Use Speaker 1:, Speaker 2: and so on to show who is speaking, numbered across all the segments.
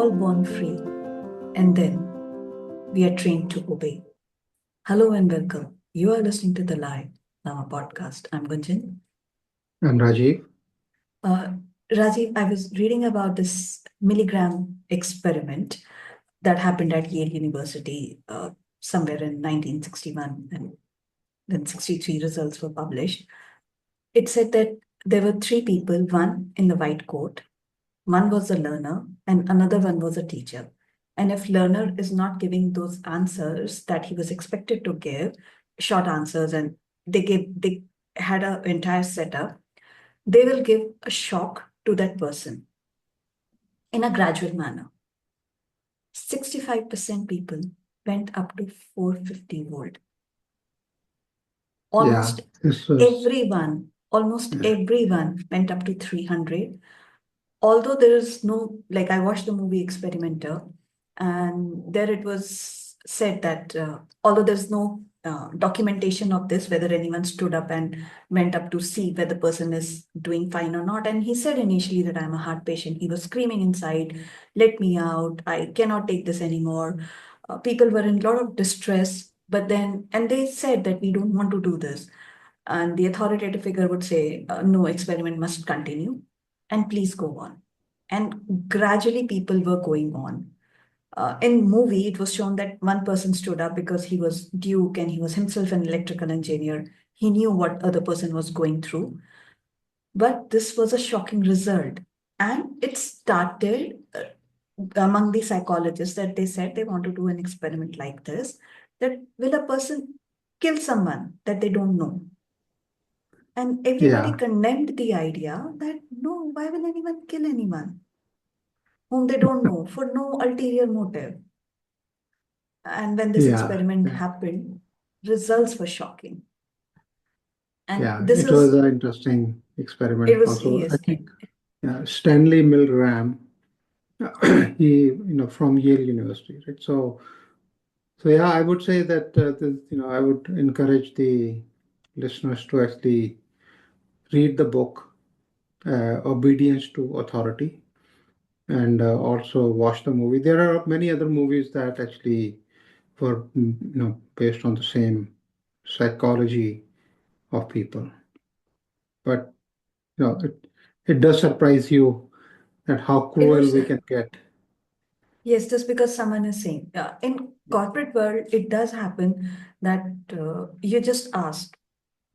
Speaker 1: all born free, and then we are trained to obey. Hello and welcome. You are listening to the Live Now podcast. I'm Gunjan.
Speaker 2: I'm Rajiv.
Speaker 1: Uh, Rajiv, I was reading about this Milgram experiment that happened at Yale University somewhere in 1961, and then 63 results were published. It said that there were three people, one in the white coat, one was a learner, and another one was a teacher. And if learner is not giving those answers that he was expected to give, short answers, and they had an entire setup, they will give a shock to that person in a gradual manner. 65% people went up to 450 volt.
Speaker 2: Yeah,
Speaker 1: Almost
Speaker 2: this was,
Speaker 1: almost
Speaker 2: yeah,
Speaker 1: everyone went up to 300. Although there is no, like I watched the movie Experimenter, and there it was said that although there's no documentation of this, whether anyone stood up and went up to see whether the person is doing fine or not. And he said initially that I'm a heart patient. He was screaming inside, let me out. I cannot take this anymore. People were in a lot of distress, but then, and they said that we don't want to do this. And the authoritative figure would say, no, experiment must continue and please go on. And gradually people were going on. In movie, it was shown that one person stood up because he was Duke and he was himself an electrical engineer. He knew what other person was going through. But this was a shocking result. And it started among the psychologists that they said they want to do an experiment like this, that will a person kill someone that they don't know? And everybody
Speaker 2: yeah,
Speaker 1: condemned the idea that no, why will anyone kill anyone whom they don't know for no ulterior motive? And when this
Speaker 2: yeah,
Speaker 1: experiment
Speaker 2: yeah,
Speaker 1: happened, results were shocking. And
Speaker 2: yeah.
Speaker 1: this
Speaker 2: It was
Speaker 1: is,
Speaker 2: an interesting
Speaker 1: it
Speaker 2: experiment.
Speaker 1: was,
Speaker 2: Also, I
Speaker 1: yes,
Speaker 2: think Stanley Milgram, from Yale University, right? So yeah, I would say that I would encourage the listeners to actually read the book, Obedience to Authority, and also watch the movie. There are many other movies that actually were, based on the same psychology of people. But it does surprise you at how
Speaker 1: it
Speaker 2: cruel
Speaker 1: was,
Speaker 2: we can get.
Speaker 1: yes, just because someone is saying, in corporate world, it does happen that you just asked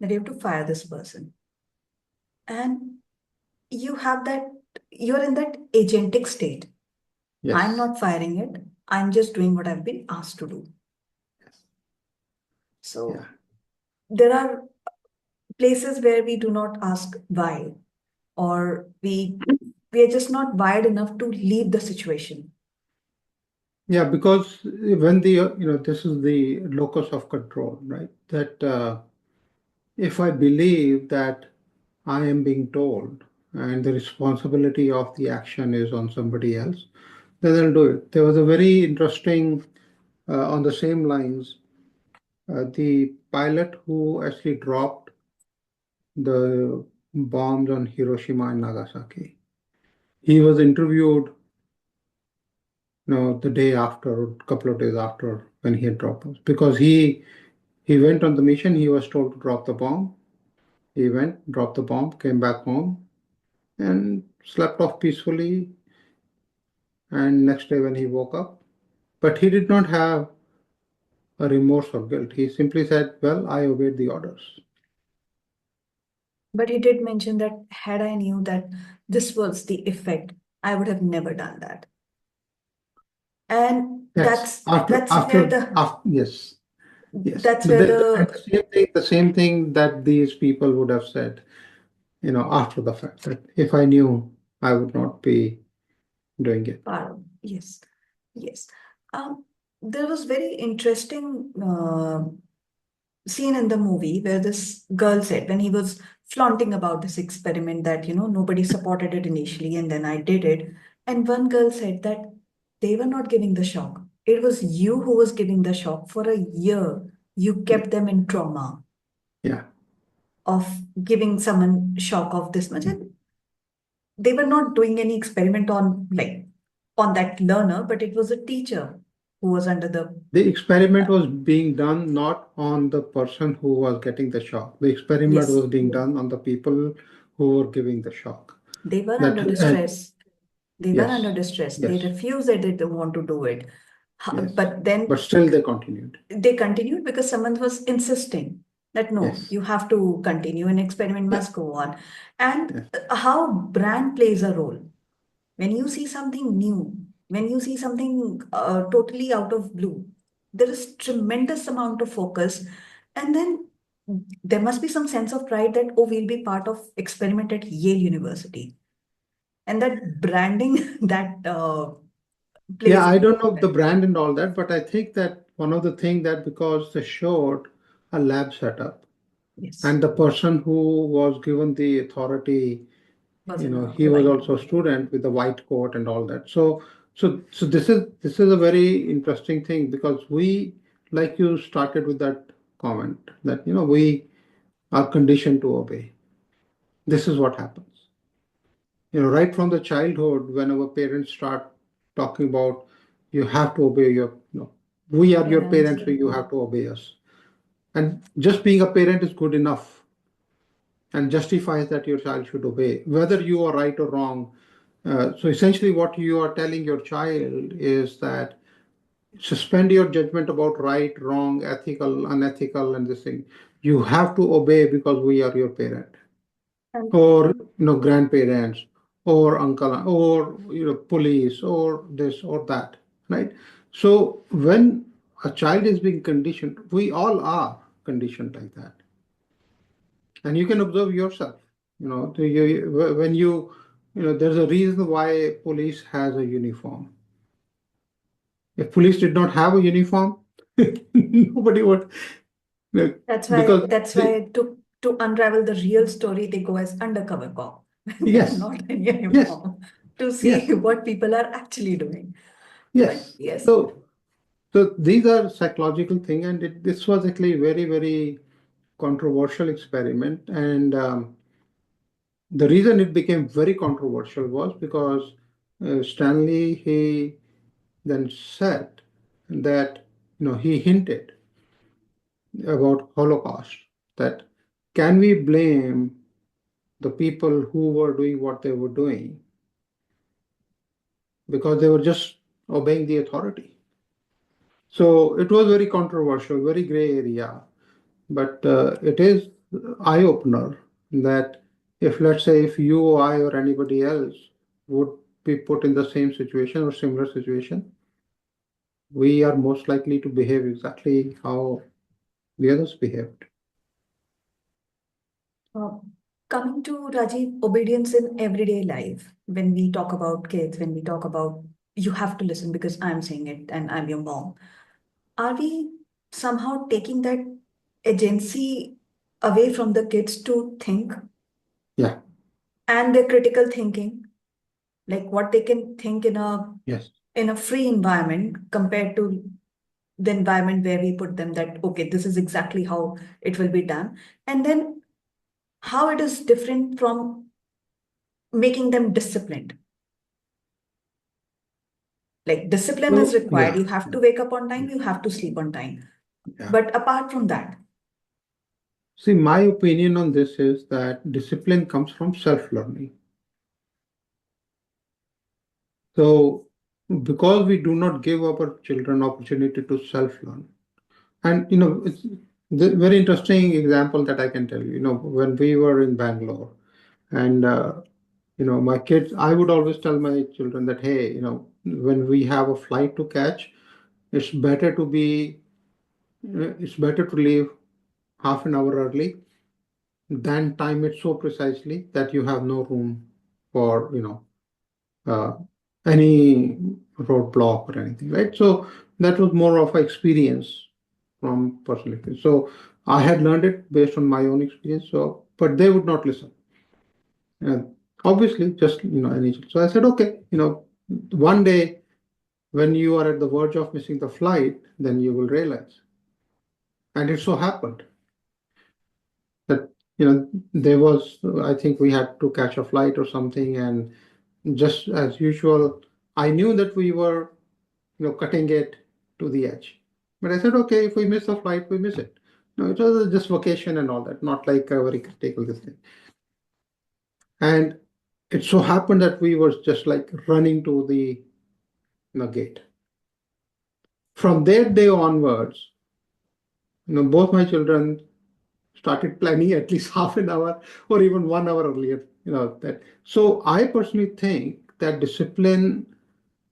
Speaker 1: that you have to fire this person. And you have that, you're in that agentic state. I'm
Speaker 2: Yes.
Speaker 1: not firing it. I'm just doing what I've been asked to do.
Speaker 2: Yes. Yeah.
Speaker 1: So there are places where we do not ask why, or we are just not wired enough to leave the situation.
Speaker 2: Yeah, because when this is the locus of control, right? That if I believe that I am being told and the responsibility of the action is on somebody else, then I'll do it. There was a very interesting, on the same lines, the pilot who actually dropped the bombs on Hiroshima and Nagasaki. He was interviewed, the day after, or a couple of days after when he had dropped those, because he went on the mission. He was told to drop the bomb. He went, dropped the bomb, came back home, and slept off peacefully. And next day when he woke up, but he did not have a remorse or guilt. He simply said, "Well, I obeyed the orders."
Speaker 1: But he did mention that had I knew that this was the effect, I would have never done that. And
Speaker 2: Yes. Yes. Yes.
Speaker 1: that's where
Speaker 2: And
Speaker 1: the
Speaker 2: the same thing that these people would have said, after the fact, that if I knew, I would not be doing it.
Speaker 1: yes, yes. Um, there was very interesting scene in the movie where this girl said when he was flaunting about this experiment that nobody supported it initially and then I did it, and one girl said that they were not giving the shock, it was you who was giving the shock. For a year you
Speaker 2: Yeah.
Speaker 1: kept them in trauma
Speaker 2: Yeah.
Speaker 1: of giving someone shock of this much, and they were not doing any experiment on like on that learner, but it was a teacher who was under the,
Speaker 2: The experiment
Speaker 1: uh,
Speaker 2: was being done not on the person who was getting the shock. The experiment
Speaker 1: yes,
Speaker 2: was being done on the people who were giving the shock.
Speaker 1: they were
Speaker 2: That
Speaker 1: under distress. They were under
Speaker 2: yes,
Speaker 1: distress. They
Speaker 2: yes,
Speaker 1: refused, they didn't want to do it.
Speaker 2: yes.
Speaker 1: But
Speaker 2: But
Speaker 1: then
Speaker 2: still they continued.
Speaker 1: they continued because someone was insisting that no,
Speaker 2: Yes.
Speaker 1: you have to continue and experiment
Speaker 2: Yeah.
Speaker 1: must go on. And
Speaker 2: Yes.
Speaker 1: how brand plays a role. When you see something new, when you see something totally out of blue, there is tremendous amount of focus. And then there must be some sense of pride that, oh, we'll be part of experiment at Yale University. And that branding that
Speaker 2: Yeah,
Speaker 1: plays a
Speaker 2: I
Speaker 1: big
Speaker 2: don't know the
Speaker 1: role.
Speaker 2: brand and all that, but I think that one of the thing that because they showed a lab setup
Speaker 1: Yes,
Speaker 2: and the person who was given the authority,
Speaker 1: was in a
Speaker 2: he was
Speaker 1: white
Speaker 2: also a
Speaker 1: coat.
Speaker 2: student with the white coat and all that. So this is a very interesting thing because we, like you started with that comment that we are conditioned to obey. This is what happens. Right from the childhood, when our parents start talking about you have to obey we are your
Speaker 1: Parents.
Speaker 2: parents, so you have to obey us. And just being a parent is good enough and justifies that your child should obey, whether you are right or wrong. So essentially, what you are telling your child is that suspend your judgment about right, wrong, ethical, unethical, and this thing. You have to obey because we are your parent,
Speaker 1: And
Speaker 2: or grandparents, or uncle, or police, or this or that, right? So when a child is being conditioned, we all are conditioned like that, and you can observe yourself. When there's a reason why police has a uniform. If police did not have a uniform, nobody would, because
Speaker 1: that's why to unravel the real story, they go as undercover cop. They are
Speaker 2: yes,
Speaker 1: not in
Speaker 2: yes,
Speaker 1: uniform to
Speaker 2: yes,
Speaker 1: see what people are actually doing. But
Speaker 2: yes.
Speaker 1: yes,
Speaker 2: So these are psychological thing, and this was actually a very, very controversial experiment. And the reason it became very controversial was because Stanley, he then said that he hinted about Holocaust, that can we blame the people who were doing what they were doing because they were just obeying the authority. So it was very controversial, very gray area. But it is eye opener that if, let's say, if you or I or anybody else would be put in the same situation or similar situation, we are most likely to behave exactly how the others behaved.
Speaker 1: uh, coming to Rajiv, obedience in everyday life. When we talk about kids, when we talk about you have to listen because I'm saying it and I'm your mom. Are we somehow taking that agency away from the kids to think
Speaker 2: Yeah.
Speaker 1: and their critical thinking, like what they can think
Speaker 2: Yes.
Speaker 1: in a free environment compared to the environment where we put them that okay, this is exactly how it will be done, and then how it is different from making them disciplined. Like discipline is
Speaker 2: So
Speaker 1: required,
Speaker 2: yeah,
Speaker 1: you have to wake up on time, you have to sleep on time,
Speaker 2: yeah.
Speaker 1: but apart from that,
Speaker 2: See, my opinion on this is that discipline comes from self-learning. So because we do not give our children opportunity to self-learn, and it's the very interesting example that I can tell you. When we were in Bangalore, and my kids, I would always tell my children that, hey, when we have a flight to catch, it's better to be, it's better to leave half an hour early than time it so precisely that you have no room for, uh, any roadblock or anything, right? So that was more of an experience from personal experience. So I had learned it based on my own experience. So, but they would not listen. And obviously, just any. So I said, okay, one day when you are at the verge of missing the flight, then you will realize. And it so happened that there was, I think we had to catch a flight or something, and just as usual, I knew that we were, cutting it to the edge. But I said, okay, if we miss the flight, we miss it. No, it was just vacation and all that, not like a very critical this thing. And it so happened that we were just like running to the gate. From that day onwards, both my children started planning at least half an hour or even 1 hour earlier. That. So I personally think that discipline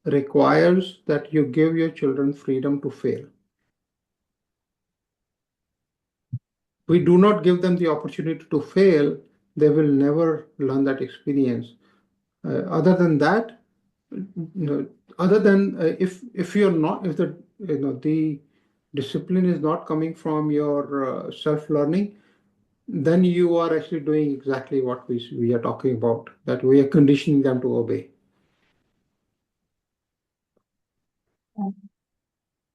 Speaker 2: requires that you give your children freedom to fail. We do not give them the opportunity to fail, they will never learn that experience. Other than that, other than if you're not, if the discipline is not coming from your self-learning, then you are actually doing exactly what we are talking about, that we are conditioning them to obey.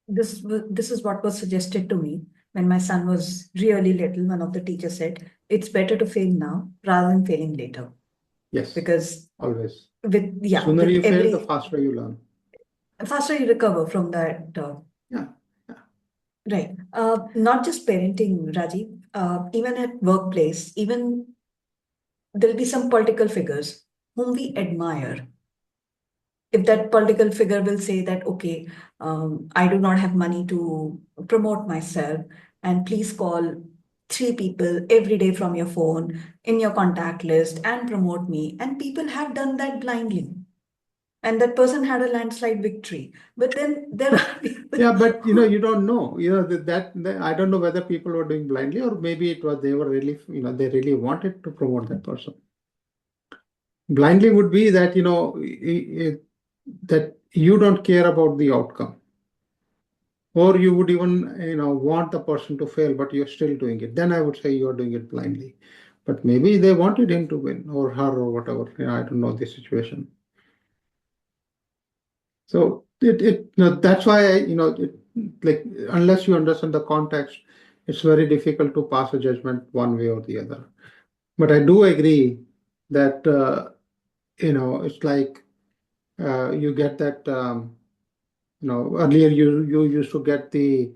Speaker 1: This is what was suggested to me when my son was really little. One of the teachers said, it's better to fail now rather than failing later.
Speaker 2: Yes,
Speaker 1: Because
Speaker 2: always. Sooner
Speaker 1: with
Speaker 2: you fail, the
Speaker 1: every
Speaker 2: faster you learn.
Speaker 1: faster you recover from that.
Speaker 2: Yeah, yeah.
Speaker 1: Right. Not just parenting, Rajiv, even at workplace, even there'll be some political figures whom we admire. If that political figure will say that, okay, I do not have money to promote myself, and please call three people every day from your phone in your contact list and promote me. And people have done that blindly. And that person had a landslide victory. But then there are people.
Speaker 2: Yeah, but you don't know. That I don't know whether people were doing blindly or maybe it was they were really, they really wanted to promote that person. Blindly would be that, that you don't care about the outcome, or you would even, want the person to fail, but you're still doing it. Then I would say you're doing it blindly. But maybe they wanted him to win or her or whatever. I don't know the situation. So that's why like unless you understand the context, it's very difficult to pass a judgment one way or the other. But I do agree that it's like you get that earlier you used to get the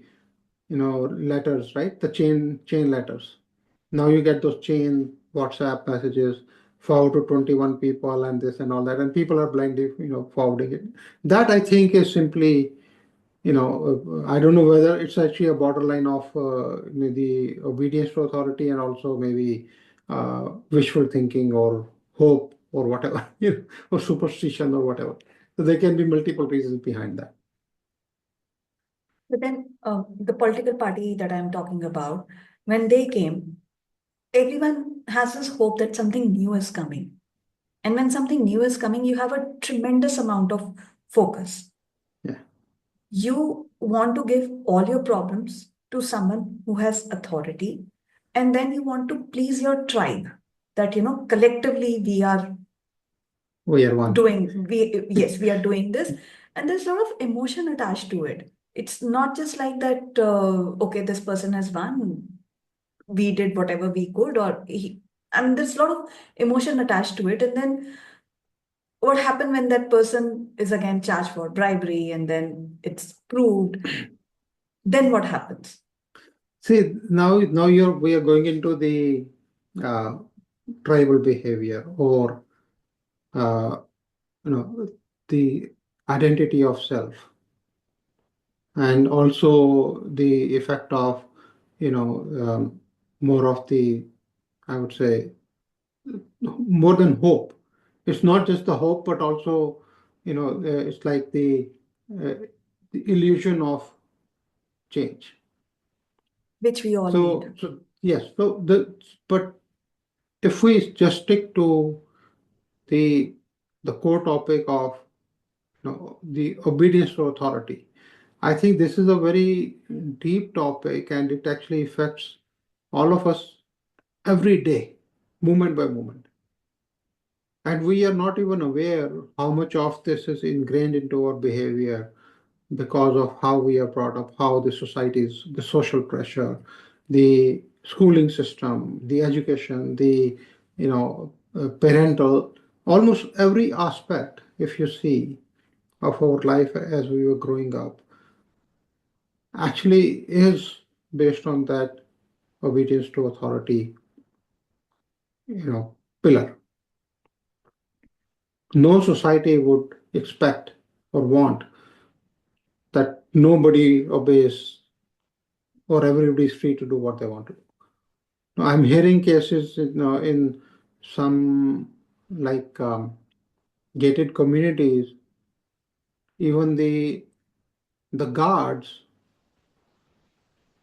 Speaker 2: letters, right? The chain letters. Now you get those chain WhatsApp messages, forward to 21 people and this and all that, and people are blindly forwarding it. That I think is simply I don't know whether it's actually a borderline of the obedience to authority and also maybe wishful thinking or hope or whatever, or superstition or whatever. So there can be multiple reasons behind that.
Speaker 1: But then the political party that I'm talking about, when they came, everyone has this hope that something new is coming. And when something new is coming, you have a tremendous amount of focus.
Speaker 2: Yeah.
Speaker 1: You want to give all your problems to someone who has authority, and then you want to please your tribe that, collectively
Speaker 2: We are one.
Speaker 1: we are doing this. And there's a lot of emotion attached to it. It's not just like that, okay, this person has won, we did whatever we could, I mean, there's a lot of emotion attached to it. And then what happened when that person is again charged for bribery and then it's proved, then what happens?
Speaker 2: See, now we are going into the uh, tribal behavior or uh, the identity of self, and also the effect of more of the, I would say, more than hope. It's not just the hope, but also it's like uh, the illusion of change.
Speaker 1: Which we all need.
Speaker 2: So yes, but if we just stick to the core topic of the obedience to authority, I think this is a very deep topic and it actually affects all of us every day, moment by moment. And we are not even aware how much of this is ingrained into our behavior because of how we are brought up, how the societies, the social pressure, the schooling system, the education, the parental, almost every aspect, if you see, of our life as we were growing up actually is based on that obedience to authority, pillar. No society would expect or want that nobody obeys or everybody is free to do what they want to do. Now, I'm hearing cases, in some like gated communities, even the guards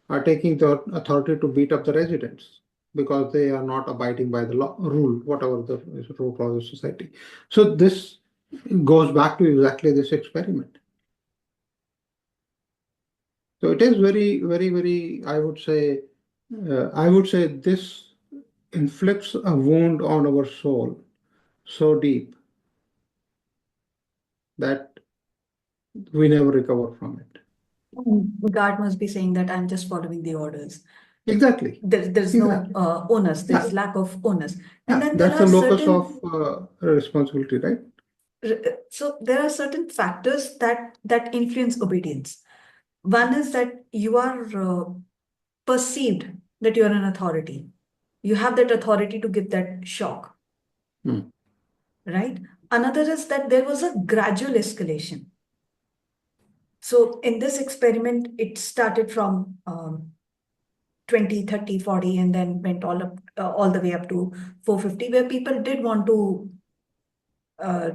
Speaker 2: are taking the authority to beat up the residents because they are not abiding by the law rule, whatever the rule of the society. So this goes back to exactly this experiment. So it is very, very, very, I would say this inflicts a wound on our soul so deep that we never recover from it.
Speaker 1: Guard must be saying that I'm just following the orders.
Speaker 2: Exactly.
Speaker 1: There's no
Speaker 2: Exactly.
Speaker 1: onus,
Speaker 2: Yeah.
Speaker 1: there's lack of onus. And
Speaker 2: Yeah.
Speaker 1: then there
Speaker 2: That's the
Speaker 1: are
Speaker 2: locus of
Speaker 1: certain,
Speaker 2: responsibility, right?
Speaker 1: so there are certain factors that influence obedience. One is that you are perceived that you're an authority. You have that authority to give that shock,
Speaker 2: Hmm.
Speaker 1: right? Another is that there was a gradual escalation. So in this experiment, it started from 20, 30, 40, and then went all the way up to 450, where people did want to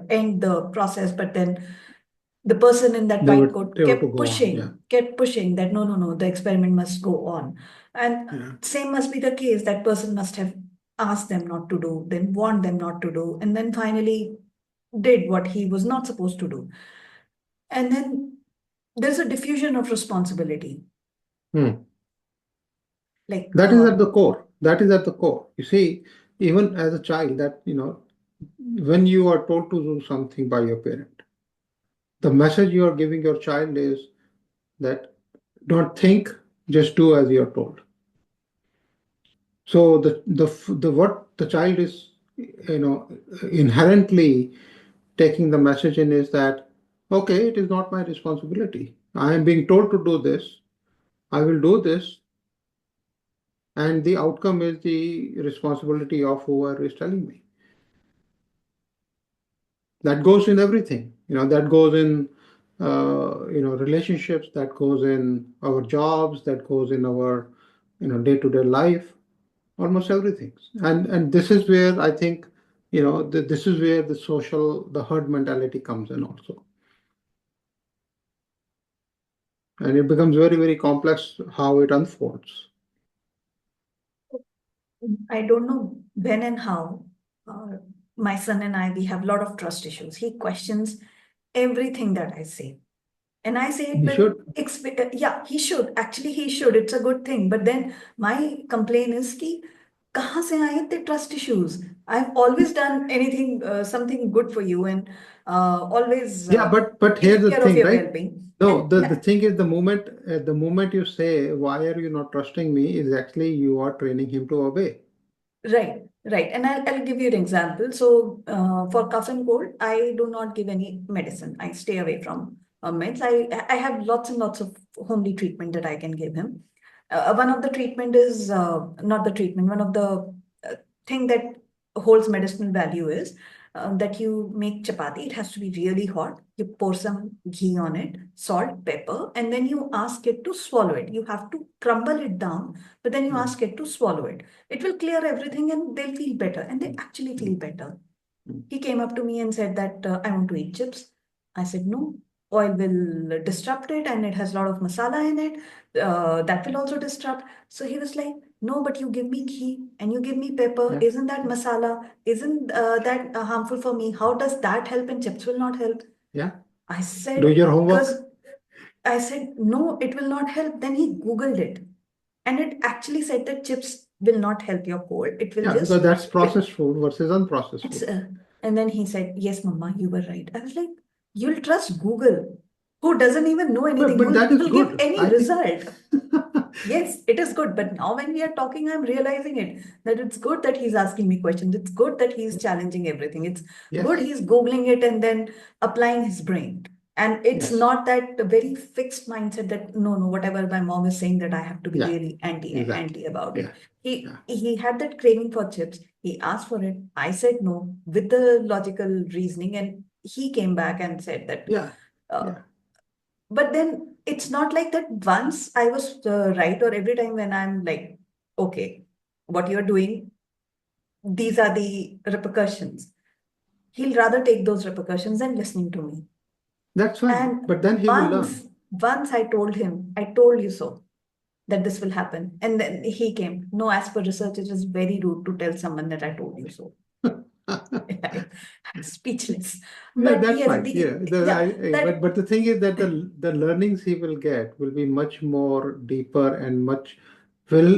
Speaker 1: end the process, but then the person in that white coat
Speaker 2: They were to go on. Yeah.
Speaker 1: kept pushing that no, no, no, the experiment must go on. And
Speaker 2: Yeah.
Speaker 1: same must be the case. That person must have asked them not to do, then warned them not to do, and then finally did what he was not supposed to do. And then there's a diffusion of responsibility.
Speaker 2: Hmm.
Speaker 1: Like,
Speaker 2: That is at the core. That is at the core. You see, even as a child, that, when you are told to do something by your parent, the message you are giving your child is that don't think, just do as you're told. So the what the child is, inherently taking the message in is that, okay, it is not my responsibility. I am being told to do this. I will do this, and the outcome is the responsibility of whoever is telling me. That goes in everything. That goes in relationships. That goes in our jobs. That goes in our day-to-day life. Almost everything. And this is where I think this is where the herd mentality comes in also, and it becomes very, very complex how it unfolds.
Speaker 1: I don't know when and how. Uh, my son and I, we have a lot of trust issues. He questions everything that I say. And I say it
Speaker 2: You
Speaker 1: with,
Speaker 2: should.
Speaker 1: yeah, he should. Actually, he should. It's a good thing. But then my complaint is कि कहाँ से आए इतने trust issues? I've always done anything, something good for you, and always
Speaker 2: Yeah, but here's
Speaker 1: taken
Speaker 2: the
Speaker 1: care of
Speaker 2: thing,
Speaker 1: your
Speaker 2: right?
Speaker 1: well-being.
Speaker 2: No,
Speaker 1: And
Speaker 2: the thing is, the moment you say, why are you not trusting me, is actually you are training him to obey.
Speaker 1: right, right. And I'll give you an example. So, for cough and cold, I do not give any medicine. I stay away from meds. I have lots and lots of homely treatment that I can give him. One of the treatment is not the treatment. One of the thing that holds medicinal value is that you make chapati. It has to be really hot. You pour some ghee on it, salt, pepper, and then you ask it to swallow it. You have to crumble it down, but then you
Speaker 2: Mm.
Speaker 1: ask it to swallow it. It will clear everything and they'll feel better. And they actually feel better.
Speaker 2: Mm.
Speaker 1: He came up to me and said that I want to eat chips. I said, no, oil will disrupt it and it has a lot of masala in it. That will also disrupt. So he was like, no, but you give me ghee and you give me pepper.
Speaker 2: Yeah,
Speaker 1: Isn't that masala? Isn't that harmful for me? How does that help and chips will not help?
Speaker 2: yeah.
Speaker 1: I
Speaker 2: Do
Speaker 1: said,
Speaker 2: your
Speaker 1: because
Speaker 2: homework.
Speaker 1: I said, no, it will not help. Then he Googled it. And it actually said that chips will not help your cold. It will
Speaker 2: Yeah, because
Speaker 1: just,
Speaker 2: that's processed food versus unprocessed
Speaker 1: it's,
Speaker 2: food.
Speaker 1: and then he said, yes, Mama, you were right. I was like, you'll trust Google, who doesn't even know
Speaker 2: But
Speaker 1: anything.
Speaker 2: but that
Speaker 1: He
Speaker 2: is
Speaker 1: will give
Speaker 2: good.
Speaker 1: any
Speaker 2: I think.
Speaker 1: result. Yes, it is good. But now when we are talking, I'm realizing it, that it's good that he's asking me questions. It's good that he's challenging everything. It's good
Speaker 2: Yes.
Speaker 1: he's Googling it and then applying his brain. And it's
Speaker 2: Yes.
Speaker 1: not that very fixed mindset that no, whatever my mom is saying that I have to be
Speaker 2: Yeah.
Speaker 1: really anti
Speaker 2: Exactly.
Speaker 1: about it.
Speaker 2: Yeah.
Speaker 1: He
Speaker 2: Yeah.
Speaker 1: he had that craving for chips. He asked for it. I said no with the logical reasoning, and he came back and said that.
Speaker 2: Yeah.
Speaker 1: Uh,
Speaker 2: Yeah.
Speaker 1: but then it's not like that. Once I was right, or every time when I'm like, okay, what you're doing, these are the repercussions. He'll rather take those repercussions than listening to me.
Speaker 2: That's fine.
Speaker 1: And
Speaker 2: But then he will learn.
Speaker 1: once I told him, I told you so, that this will happen. And then he came. No, as per research, it is very rude to tell someone that I told you so. I'm speechless.
Speaker 2: Yeah,
Speaker 1: But
Speaker 2: that's
Speaker 1: yes,
Speaker 2: fine. Yeah,
Speaker 1: yeah, that
Speaker 2: but the thing is that the learnings he will get will be much more deeper and much will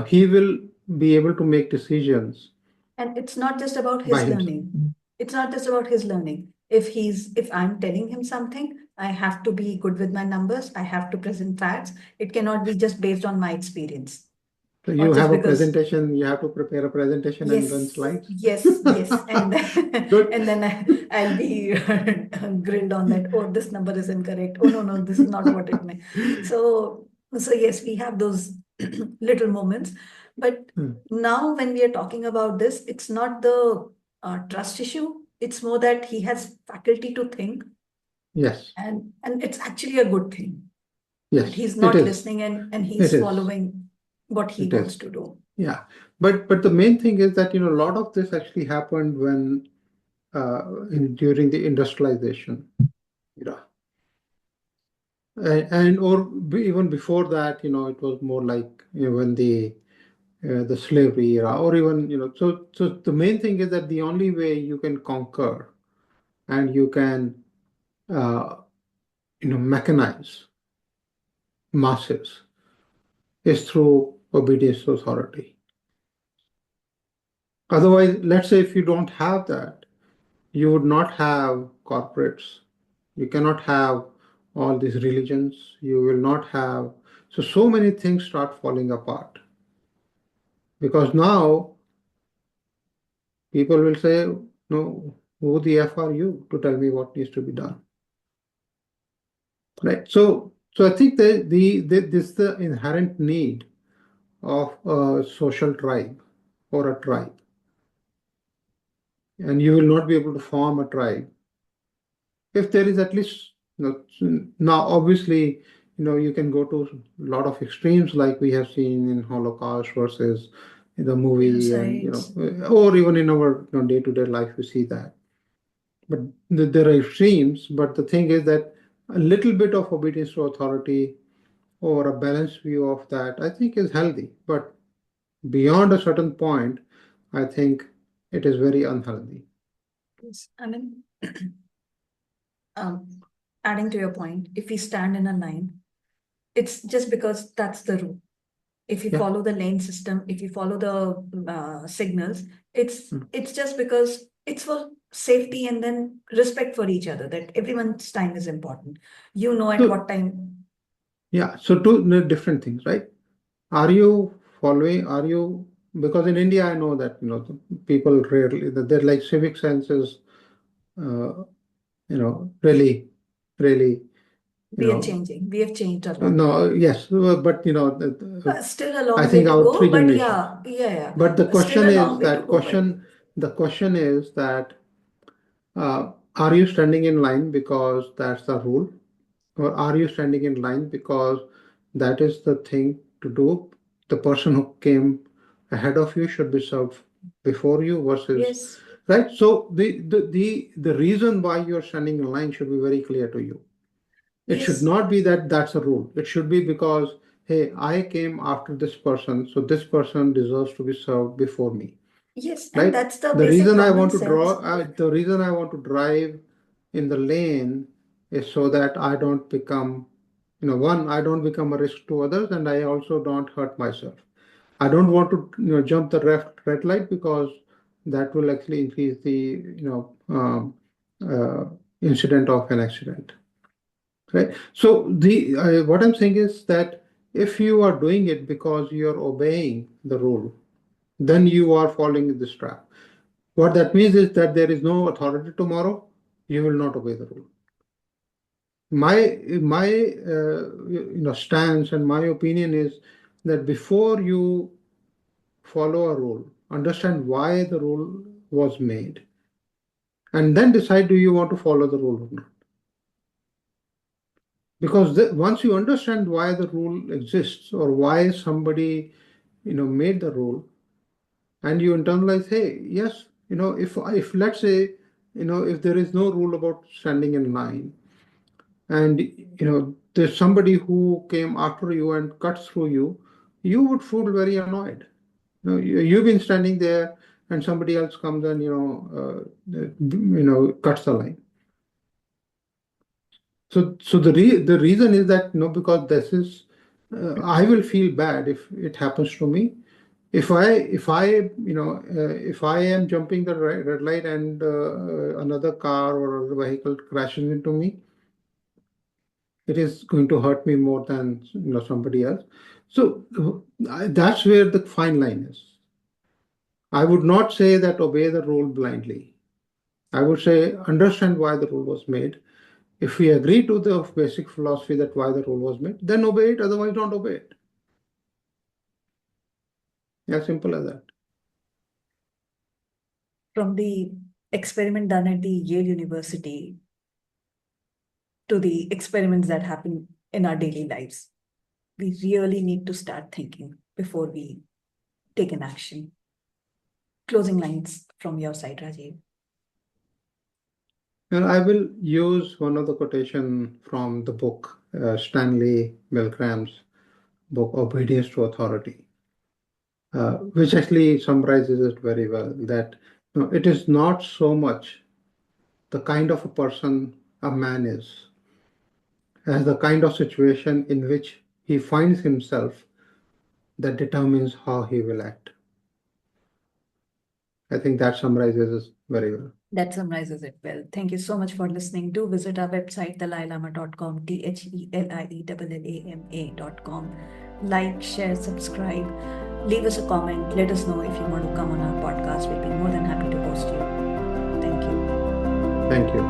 Speaker 2: he will be able to make decisions
Speaker 1: and it's not just about
Speaker 2: by
Speaker 1: his
Speaker 2: himself.
Speaker 1: learning. It's not just about his learning. If I'm telling him something, I have to be good with my numbers. I have to present facts. It cannot be just based on my experience
Speaker 2: So
Speaker 1: or
Speaker 2: you
Speaker 1: just
Speaker 2: have a
Speaker 1: because.
Speaker 2: presentation, you have to prepare a presentation and run
Speaker 1: Yes,
Speaker 2: slides.
Speaker 1: yes, and
Speaker 2: Good.
Speaker 1: and then I'll be grilled on that. Oh, this number is incorrect. Oh no, this is not what it meant. So yes, we have those little moments, but
Speaker 2: Hmm.
Speaker 1: now when we are talking about this, it's not the trust issue. It's more that he has faculty to think,
Speaker 2: Yes,
Speaker 1: and it's actually a good thing that
Speaker 2: yes,
Speaker 1: he's
Speaker 2: it
Speaker 1: not
Speaker 2: is.
Speaker 1: listening and
Speaker 2: It
Speaker 1: he's
Speaker 2: is.
Speaker 1: following what he
Speaker 2: It
Speaker 1: wants
Speaker 2: is.
Speaker 1: to do.
Speaker 2: Yeah. But the main thing is that a lot of this actually happened when during the industrialization. era. And or even before that, it was more like when the slavery era, or even So the main thing is that the only way you can conquer and you can uh, mechanize masses is through obedience to authority. Otherwise, let's say if you don't have that, you would not have corporates. You cannot have all these religions. You will not have. So many things start falling apart because now people will say, no, who the F are you to tell me what needs to be done? Right. So I think this the inherent need of a social tribe or a tribe, and you will not be able to form a tribe if there is at least now obviously you can go to a lot of extremes like we have seen in Holocaust versus the movie, and
Speaker 1: Suicides.
Speaker 2: or even in our day-to-day life we see that. But there are extremes, but the thing is that a little bit of obedience to authority or a balanced view of that, I think, is healthy. But beyond a certain point, I think it is very unhealthy.
Speaker 1: Yes, I mean, um, adding to your point, if we stand in a line, it's just because that's the rule. If you
Speaker 2: Yeah.
Speaker 1: follow the lane system, if you follow the signals, it's
Speaker 2: Mm.
Speaker 1: it's just because it's for safety and then respect for each other. That everyone's time is important. You know at
Speaker 2: So
Speaker 1: what time.
Speaker 2: yeah, so two different things, right? Are you following? Are you because in India I know that the people rarely that they're like civic sense is uh, really really you
Speaker 1: We are
Speaker 2: know
Speaker 1: changing. We have changed a lot.
Speaker 2: no, yes, but
Speaker 1: Still a
Speaker 2: I
Speaker 1: long way
Speaker 2: think
Speaker 1: to
Speaker 2: our
Speaker 1: go,
Speaker 2: three
Speaker 1: but
Speaker 2: generations.
Speaker 1: yeah.
Speaker 2: But
Speaker 1: Still a long way to go, but
Speaker 2: the question is that are you standing in line because that's the rule, or are you standing in line because that is the thing to do? The person who came ahead of you should be served before you versus
Speaker 1: yes,
Speaker 2: right. So the reason why you're standing in line should be very clear to you. It should
Speaker 1: yes,
Speaker 2: not be that that's a rule. It should be because, hey, I came after this person, so this person deserves to be served before me,
Speaker 1: yes, and
Speaker 2: right?
Speaker 1: that's the basic common sense.
Speaker 2: The reason I want to drive in the lane is so that I don't become, one, I don't become a risk to others, and I also don't hurt myself. I don't want to, jump the red light because that will actually increase the, uh, incident of an accident. Right. So the what I'm saying is that if you are doing it because you're obeying the rule, then you are falling in this trap. What that means is that there is no authority tomorrow. You will not obey the rule. my stance and my opinion is that before you follow a rule, understand why the rule was made, and then decide do you want to follow the rule or not. Because once you understand why the rule exists or why somebody made the rule, and you internalize, hey, yes, if let's say if there is no rule about standing in line, and there's somebody who came after you and cuts through you, you would feel very annoyed. You've been standing there and somebody else comes and cuts the line. So the reason is that because this is I will feel bad if it happens to me. If I am jumping the red light and another car or a vehicle crashes into me, it is going to hurt me more than somebody else. So that's where the fine line is. I would not say that obey the rule blindly. I would say understand why the rule was made. If we agree to the basic philosophy that why the rule was made, then obey it, otherwise don't obey it. As simple as that.
Speaker 1: From the experiment done at the Yale University to the experiments that happen in our daily lives, we really need to start thinking before we take an action. Closing lines from your side, Rajiv.
Speaker 2: And I will use one of the quotation from the book, Stanley Milgram's book, Obedience to Authority, which actually summarizes it very well, that it is not so much the kind of a person a man is, as the kind of situation in which he finds himself that determines how he will act. I think that summarizes it very well.
Speaker 1: That summarizes it well. Thank you so much for listening. Do visit our website, thelielama.com, thelielama.com. Like, share, subscribe, leave us a comment. Let us know if you want to come on our podcast. We'll be more than happy to host you. Thank you.
Speaker 2: Thank you.